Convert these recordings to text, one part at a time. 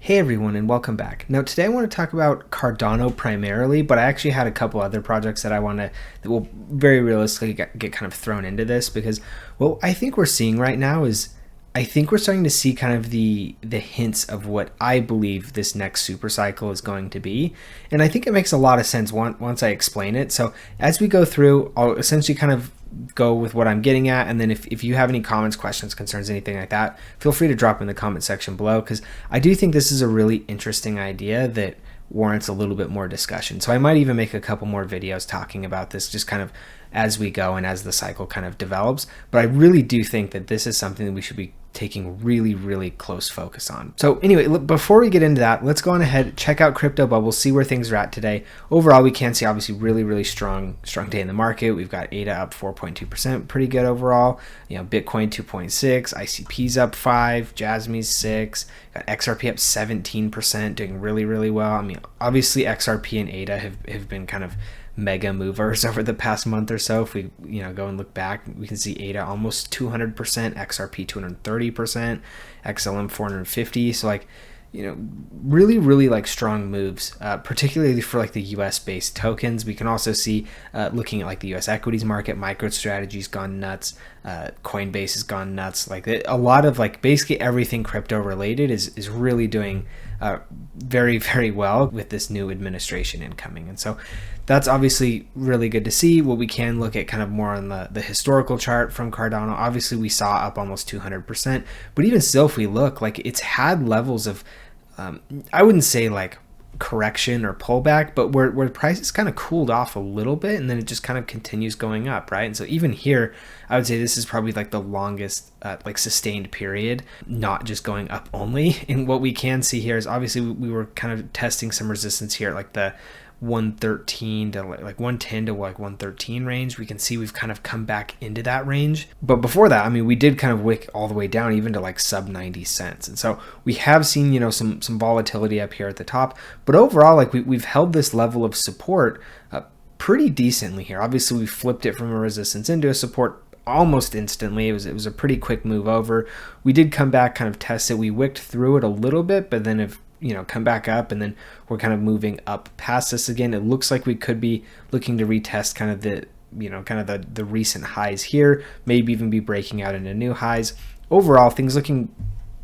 Hey everyone, and welcome back. Now today I want to talk about Cardano primarily, but I actually had a couple other projects that that will very realistically get kind of thrown into this, because what I think we're seeing right now is I think we're starting to see kind of the hints of what I believe this next super cycle is going to be. And I think it makes a lot of sense once I explain it. So as we go through, I'll essentially kind of go with what I'm getting at, and then if you have any comments, questions, concerns, anything like that, feel free to drop in the comment section below, because I do think this is a really interesting idea that warrants a little bit more discussion. So I might even make a couple more videos talking about this just kind of as we go and as the cycle kind of develops. But I really do think that this is something that we should be taking really close focus on. So anyway, before we get into that, let's go on ahead, check out crypto bubbles, see where things are at today. Overall, we can see obviously really strong day in the market. We've got ADA up 4.2%, pretty good overall. Bitcoin 2.6, ICP's up 5, Jasmy's 6, got XRP up 17%, doing really well. I mean, obviously XRP and ADA have been kind of mega movers over the past month or so. If we go and look back, we can see ADA almost 200%, XRP 230%, XLM 450. So like, really like strong moves, particularly for like the US based tokens. We can also see looking at like the US equities market, MicroStrategy's gone nuts, Coinbase has gone nuts. Like a lot of like basically everything crypto related is really doing very well with this new administration incoming. And so that's obviously really good to see. What we can look at kind of more on the historical chart from Cardano, obviously we saw up almost 200%, but even still, if we look, like it's had levels of I wouldn't say like correction or pullback, but where the prices kind of cooled off a little bit, and then it just kind of continues going up, right? And so even here, I would say this is probably like the longest like sustained period, not just going up only. And what we can see here is obviously we were kind of testing some resistance here at like the 113 to like 110 to like 113 range. We can see we've kind of come back into that range, but before that, I mean, we did kind of wick all the way down even to like sub 90 cents. And so we have seen some volatility up here at the top, but overall, like we've held this level of support pretty decently here. Obviously we flipped it from a resistance into a support almost instantly. It was a pretty quick move over. We did come back, kind of test it. We wicked through it a little bit, but then come back up, and then we're kind of moving up past this again. It looks like we could be looking to retest kind of the recent highs here, maybe even be breaking out into new highs. Overall, things looking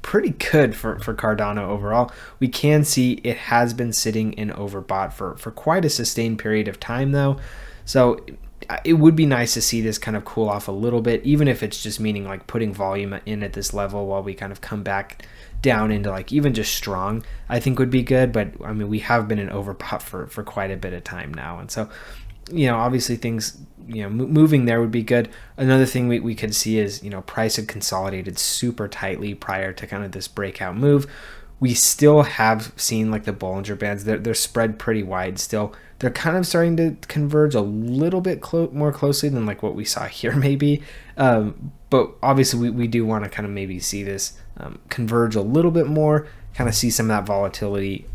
pretty good for Cardano overall. We can see it has been sitting in overbought for quite a sustained period of time though. So it would be nice to see this kind of cool off a little bit, even if it's just meaning like putting volume in at this level while we kind of come back down into like even just strong, I think would be good. But I mean, we have been in overbought for quite a bit of time now, and so obviously things moving there would be good. Another thing we could see is price had consolidated super tightly prior to kind of this breakout move. We still have seen like the Bollinger Bands, they're spread pretty wide still. They're kind of starting to converge a little bit more closely than like what we saw here maybe, but obviously we do want to kind of maybe see this converge a little bit more, kind of see some of that volatility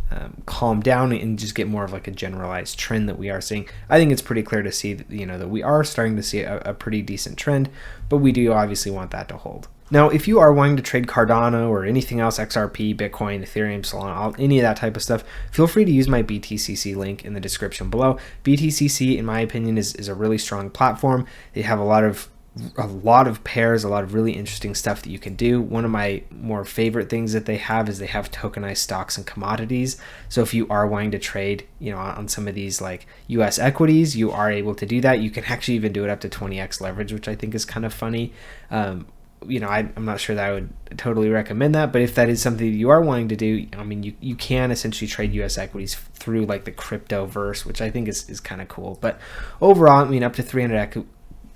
calm down and just get more of like a generalized trend that we are seeing. I think it's pretty clear to see that, that we are starting to see a pretty decent trend, but we do obviously want that to hold. Now, if you are wanting to trade Cardano or anything else, XRP, Bitcoin, Ethereum, Solana, any of that type of stuff, feel free to use my BTCC link in the description below. BTCC, in my opinion, is a really strong platform. They have a lot of pairs, a lot of really interesting stuff that you can do. One of my more favorite things that they have is they have tokenized stocks and commodities. So if you are wanting to trade, on some of these like US equities, you are able to do that. You can actually even do it up to 20x leverage, which I think is kind of funny. I'm not sure that I would totally recommend that, but if that is something that you are wanting to do, I mean, you can essentially trade US equities through like the crypto verse, which I think is kind of cool. But overall, I mean, up to 300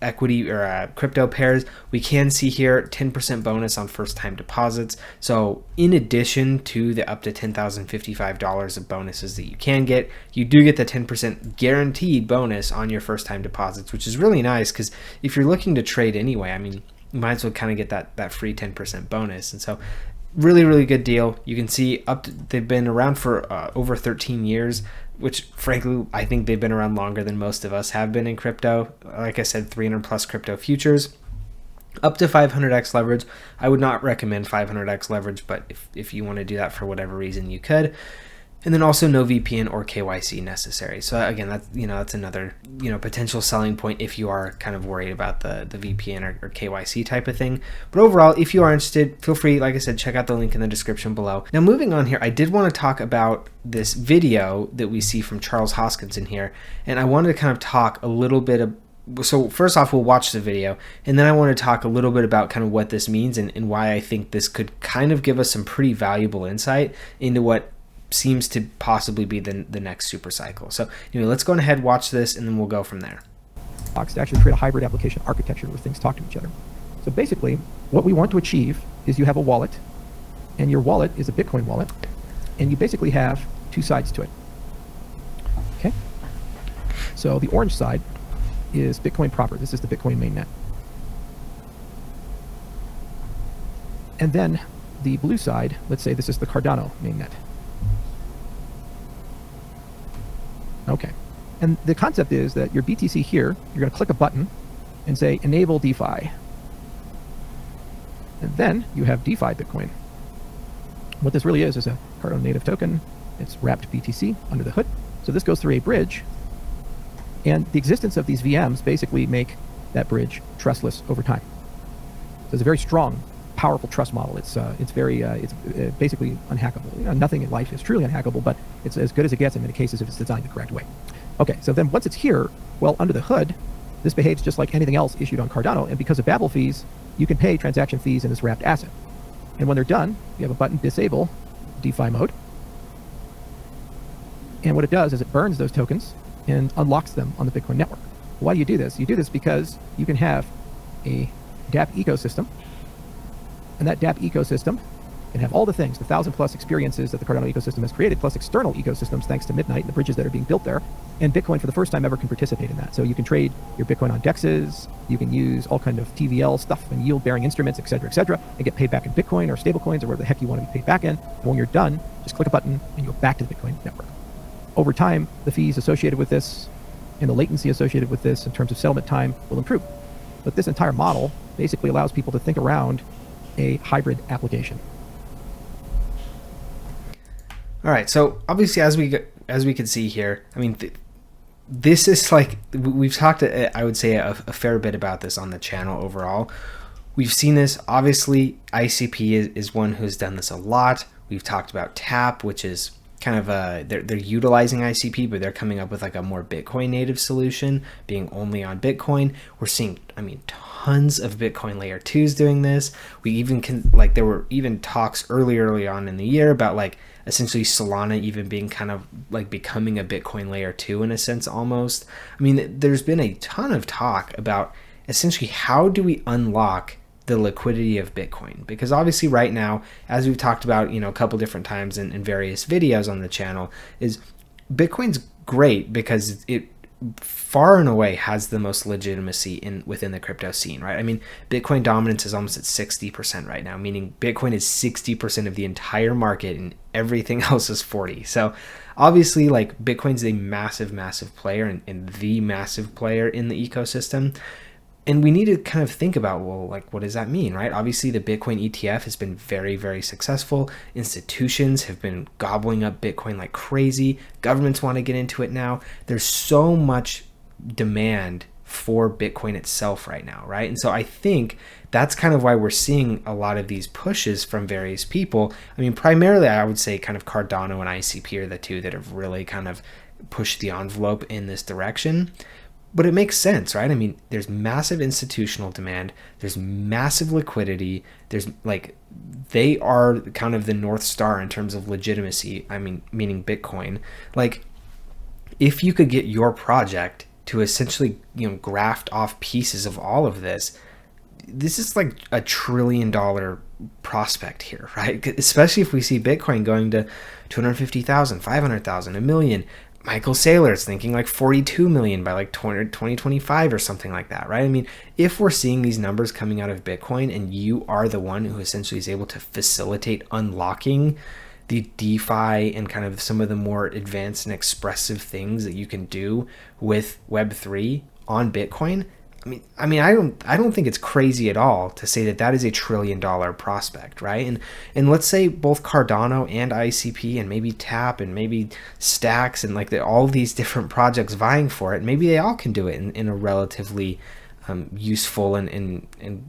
equity or crypto pairs, we can see here 10% bonus on first time deposits. So in addition to the up to $10,055 of bonuses that you can get, you do get the 10% guaranteed bonus on your first time deposits, which is really nice, because if you're looking to trade anyway, I mean, you might as well kind of get that free 10% bonus. And so really good deal. You can see they've been around for over 13 years, which frankly I think they've been around longer than most of us have been in crypto. Like I said, 300 plus crypto futures. Up to 500x leverage. I would not recommend 500x leverage, but if you want to do that for whatever reason, you could. And then also no VPN or KYC necessary. So again, that's another potential selling point if you are kind of worried about the VPN or KYC type of thing. But overall, if you are interested, feel free, like I said, check out the link in the description below. Now moving on here, I did want to talk about this video that we see from Charles Hoskinson here, and I wanted to kind of talk a little bit so first off, we'll watch the video, and then I want to talk a little bit about kind of what this means and why I think this could kind of give us some pretty valuable insight into what seems to possibly be the next super cycle. So anyway, let's go ahead, watch this, and then we'll go from there. To actually create a hybrid application architecture where things talk to each other. So basically, what we want to achieve is you have a wallet, and your wallet is a Bitcoin wallet, and you basically have two sides to it. Okay? So the orange side is Bitcoin proper. This is the Bitcoin mainnet. And then the blue side, let's say this is the Cardano mainnet. Okay. And the concept is that your BTC here, you're going to click a button and say enable DeFi. And then you have DeFi Bitcoin. What this really is a Cardano native token. It's wrapped BTC under the hood. So this goes through a bridge. And the existence of these VMs basically make that bridge trustless over time. So it's a very strong, powerful trust model. It's basically unhackable. Nothing in life is truly unhackable, but it's as good as it gets in many cases if it's designed the correct way. Okay, so then once it's here, well, under the hood, this behaves just like anything else issued on Cardano, and because of Babel fees, you can pay transaction fees in this wrapped asset. And when they're done, you have a button, disable DeFi mode. And what it does is it burns those tokens and unlocks them on the Bitcoin network. Why do you do this? You do this because you can have a dApp ecosystem, and that dApp ecosystem can have all the things, the 1,000+ experiences that the Cardano ecosystem has created, plus external ecosystems thanks to Midnight and the bridges that are being built there. And Bitcoin, for the first time ever, can participate in that. So you can trade your Bitcoin on DEXs, you can use all kind of TVL stuff and yield-bearing instruments, et cetera, and get paid back in Bitcoin or stablecoins or whatever the heck you want to be paid back in. And when you're done, just click a button and you go back to the Bitcoin network. Over time, the fees associated with this and the latency associated with this in terms of settlement time will improve. But this entire model basically allows people to think around a hybrid application. All right, so obviously as we can see here, I mean, this is like, we've talked, I would say, a fair bit about this on the channel overall. We've seen this, obviously, ICP is one who's done this a lot. We've talked about TAP, which is kind of they're utilizing ICP, but they're coming up with like a more Bitcoin native solution, being only on Bitcoin. We're seeing, I mean, tons of Bitcoin layer 2s doing this. We even there were even talks early on in the year about like essentially Solana even being kind of like becoming a Bitcoin layer 2 in a sense almost. I mean, there's been a ton of talk about essentially how do we unlock the liquidity of Bitcoin, because obviously right now, as we've talked about, a couple different times in various videos on the channel, is Bitcoin's great because it far and away has the most legitimacy within the crypto scene, right? I mean, Bitcoin dominance is almost at 60% right now, meaning Bitcoin is 60% of the entire market and everything else is 40. So obviously, like, Bitcoin's a massive player and the massive player in the ecosystem. And we need to kind of think about, well, like, what does that mean, right? Obviously, the Bitcoin ETF has been very successful. Institutions have been gobbling up Bitcoin like crazy. Governments want to get into it now. There's so much demand for Bitcoin itself right now, right? And so I think that's kind of why we're seeing a lot of these pushes from various people. I mean, primarily, I would say kind of Cardano and ICP are the two that have really kind of pushed the envelope in this direction. But it makes sense, right? I mean, there's massive institutional demand. There's massive liquidity. There's like, they are kind of the North Star in terms of legitimacy. I mean, meaning Bitcoin. Like, if you could get your project to essentially, graft off pieces of all of this, this is like a $1 trillion prospect here, right? Especially if we see Bitcoin going to 250,000, 500,000, 1 million. Michael Saylor's thinking like 42 million by like 2025 or something like that, right? I mean, if we're seeing these numbers coming out of Bitcoin and you are the one who essentially is able to facilitate unlocking the DeFi and kind of some of the more advanced and expressive things that you can do with Web3 on Bitcoin, I don't think it's crazy at all to say that that is a $1 trillion prospect, right? And let's say both Cardano and ICP and maybe TAP and maybe Stacks and like all these different projects vying for it, maybe they all can do it in a relatively useful and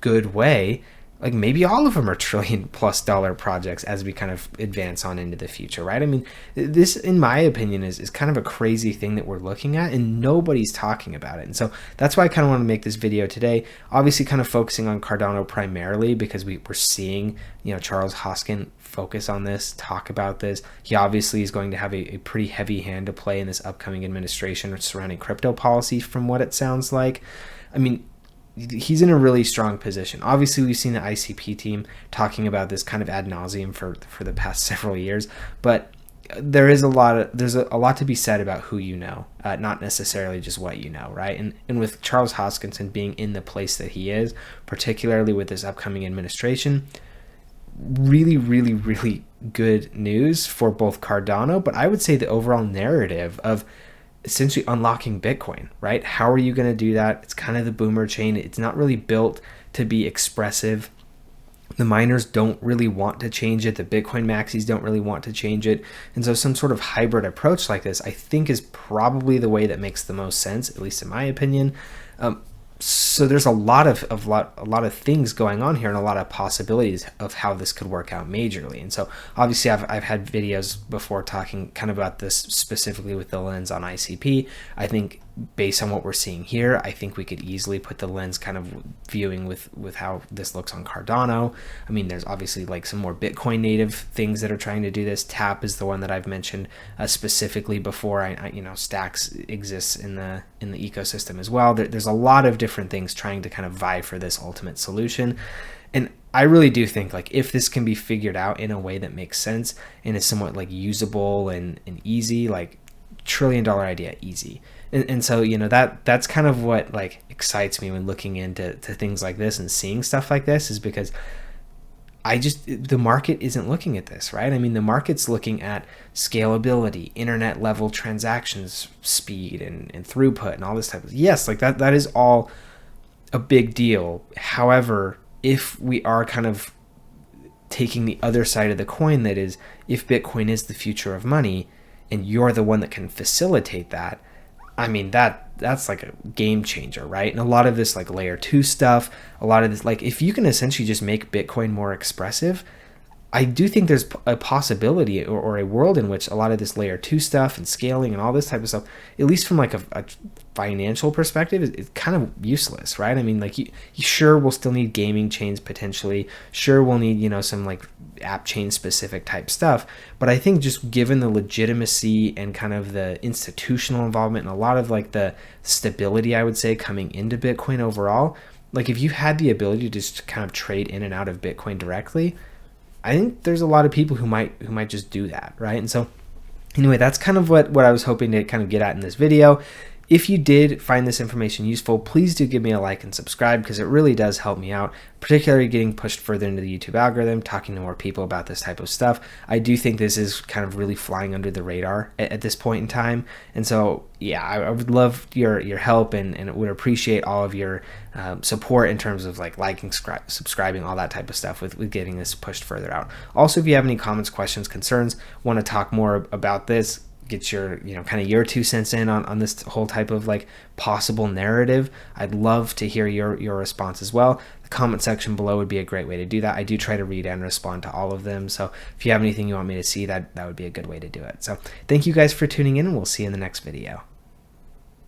good way. Like maybe all of them are $1 trillion+ projects as we kind of advance on into the future, right? I mean, this, in my opinion, is kind of a crazy thing that we're looking at and nobody's talking about it. And so that's why I kind of want to make this video today, obviously kind of focusing on Cardano primarily because we're seeing, Charles Hoskinson focus on this, talk about this. He obviously is going to have a pretty heavy hand to play in this upcoming administration surrounding crypto policy from what it sounds like. I mean, he's in a really strong position. Obviously, we've seen the ICP team talking about this kind of ad nauseum for the past several years, but there's a lot to be said about who not necessarily just what right? And with Charles Hoskinson being in the place that he is, particularly with this upcoming administration, really, really, really good news for both Cardano, but I would say the overall narrative of essentially unlocking Bitcoin, right? How are you going to do that? It's kind of the boomer chain. It's not really built to be expressive. The miners don't really want to change it. The Bitcoin maxis don't really want to change it. And so some sort of hybrid approach like this, I think, is probably the way that makes the most sense, at least in my opinion. So there's a lot of things going on here and a lot of possibilities of how this could work out majorly. And so obviously I've had videos before talking kind of about this specifically with the lens on ICP. I think based on what we're seeing here, I think we could easily put the lens kind of viewing with how this looks on Cardano. I mean, there's obviously like some more Bitcoin native things that are trying to do this. TAP is the one that I've mentioned specifically before. Stacks exists in the ecosystem as well. There's a lot of different things trying to kind of vie for this ultimate solution. And I really do think like if this can be figured out in a way that makes sense and is somewhat like usable and easy, like $1 trillion idea easy. And so, that's kind of what like excites me when looking into things like this and seeing stuff like this, is because the market isn't looking at this, right? I mean, the market's looking at scalability, internet level transactions, speed and throughput and all this type of, yes, like that is all a big deal. However, if we are kind of taking the other side of the coin, that is, if Bitcoin is the future of money and you're the one that can facilitate that, I mean, that's like a game changer, right? And a lot of this like layer 2 stuff, a lot of this, like if you can essentially just make Bitcoin more expressive, I do think there's a possibility or a world in which a lot of this layer 2 stuff and scaling and all this type of stuff, at least from like a financial perspective, is kind of useless, right? I mean, like you sure we'll still need gaming chains potentially. Sure, we'll need, some like app chain specific type stuff. But I think just given the legitimacy and kind of the institutional involvement and a lot of like the stability, I would say, coming into Bitcoin overall, like if you had the ability to just kind of trade in and out of Bitcoin directly, I think there's a lot of people who might just do that, right? And so anyway, that's kind of what I was hoping to kind of get at in this video. If you did find this information useful, please do give me a like and subscribe, because it really does help me out, particularly getting pushed further into the YouTube algorithm, talking to more people about this type of stuff. I do think this is kind of really flying under the radar at this point in time. And so, yeah, I would love your help and would appreciate all of your support in terms of like liking, subscribing, all that type of stuff with getting this pushed further out. Also, if you have any comments, questions, concerns, want to talk more about this, get your kind of your 2 cents in on this whole type of like possible narrative, I'd love to hear your response as well. The comment section below would be a great way to do that. I do try to read and respond to all of them, so if you have anything you want me to see, that would be a good way to do it. So thank you guys for tuning in, and we'll see you in the next video.